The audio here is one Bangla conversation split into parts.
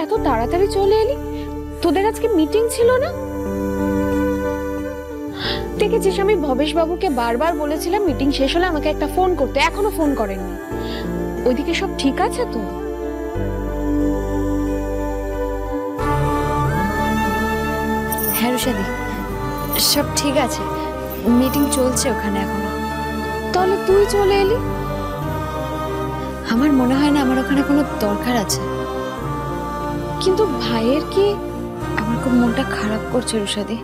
এত তাড়াতাড়ি চলে এলি? তোদের আজকে মিটিং ছিল না? দেখেছিস আমি ভবেশ বাবুকে বারবার বলেছিলাম মিটিং শেষ হলে আমাকে একটা ফোন করতে, এখনো ফোন করেননি। ওইদিকে সব ঠিক আছে তো? হ্যাঁ রুষাদি, সব ঠিক আছে, মিটিং চলছে ওখানে এখনো। তাহলে তুই চলে এলি? আমার মনে হয় না আমার ওখানে কোনো দরকার আছে। কিন্তু ভাইয়ের কি? আমার খুব মনটা খারাপ করছে রুষাদি।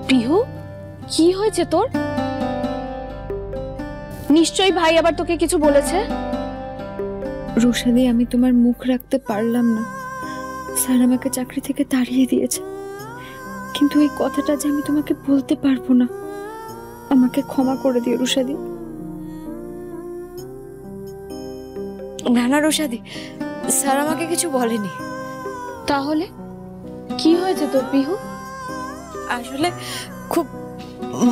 প্রিহু, কি হয়েছে তোর? নিশ্চয়ই ভাই আবার তোকে কিছু বলেছে। রুষাদি, আমি তোমার মুখ রাখতে পারলাম না। স্যার আমাকে চাকরি থেকে তাড়িয়ে দিয়েছে, কিন্তু এই কথাটা যে আমি তোমাকে বলতে পারবো না। আমাকে ক্ষমা করে দিও রুষাদি। না না রুষাদি, স্যার আমাকে কিছু বলেনি। তাহলে কি হয়েছে তোর প্রিহু? আসলে খুব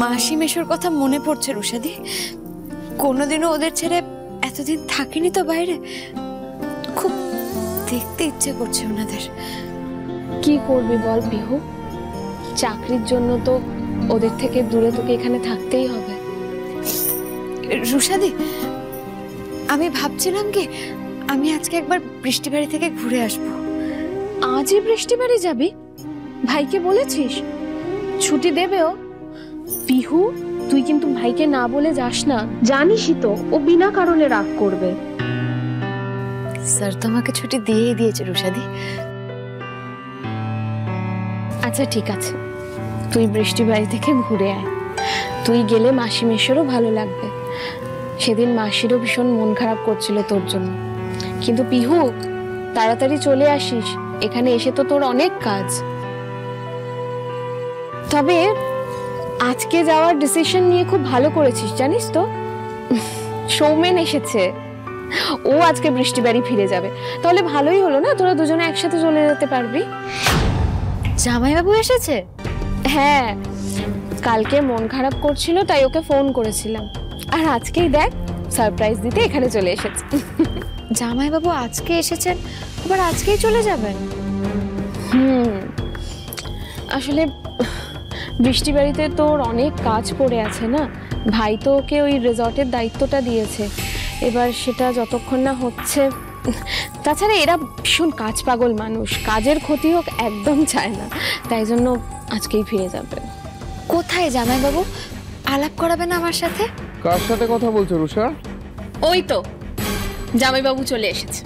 মাসি মেশোর কথা মনে পড়ছে রুষাদি। কোনোদিনও ওদের ছেড়ে এতদিন থাকিনি তো বাইরে, খুব দেখতে ইচ্ছে করছে ওনাদের। কি করবি বল প্রিহু, চাকরির জন্য তো ওদের থেকে দূরে তোকে এখানে থাকতেই হবে। রুষাদি, আমি ভাবছিলাম কি আমি আজকে একবার বৃষ্টিবাড়ি থেকে ঘুরে আসবো। আজই বৃষ্টিবাড়ি যাবি? ভাইকে বলেছিস ছুটি দেবেও? পিহু, তুই কিন্তু ভাইকে না বলে যাস না, জানিসই তো ও বিনা কারণে রাগ করবে। স্যার তো আমাকে ছুটি দিয়েই দিয়েছে রুষাদি। আচ্ছা ঠিক আছে, তুই বৃষ্টিবাড়ি থেকে ঘুরে আয়। তুই গেলে মাসি মেশোরও ভালো লাগবে। সেদিন মাসিরও ভীষণ মন খারাপ করছিল তোর জন্য। কিন্তু পিহু, তাড়াতাড়ি চলে আসিস, এখানে এসে তো তোর অনেক কাজ। তবে আজকে যাওয়ার ডিসিশন নিয়ে খুব ভালো করেছিস, জানিস তো? সৌমেন এসেছে, ও আজকে বৃষ্টিবাড়ি ফিরে যাবে। তাহলে ভালোই হলো না, তোরা দুজনে একসাথে চলে যেতে পারবি। জামাইবাবু এসেছে? হ্যাঁ, কালকে মন খারাপ করছিল তাই ওকে ফোন করেছিলাম, আর আজকেই দেখ সারপ্রাইজ দিতে এখানে চলে এসেছে। জামাইবাবু আজকে এসেছেন, আবার আজকেই চলে যাবেন? আসলে বৃষ্টিবাড়িতে তোর অনেক কাজ পড়ে আছে না, ভাই তো ওকে ওই রিসর্টের দায়িত্বটা দিয়েছে। এবার সেটা যতক্ষণ না হচ্ছে, তাছাড়া এরা ভীষণ কাজ পাগল মানুষ, কাজের ক্ষতি হোক একদম চায় না, তাই জন্য আজকেই ফিরে যাবে। কোথায় জামাইবাবু? আলাপ করাবে না আমার সাথে? কার সাথে কথা বলছো রুষা? ওই তো জামাইবাবু চলে এসেছে।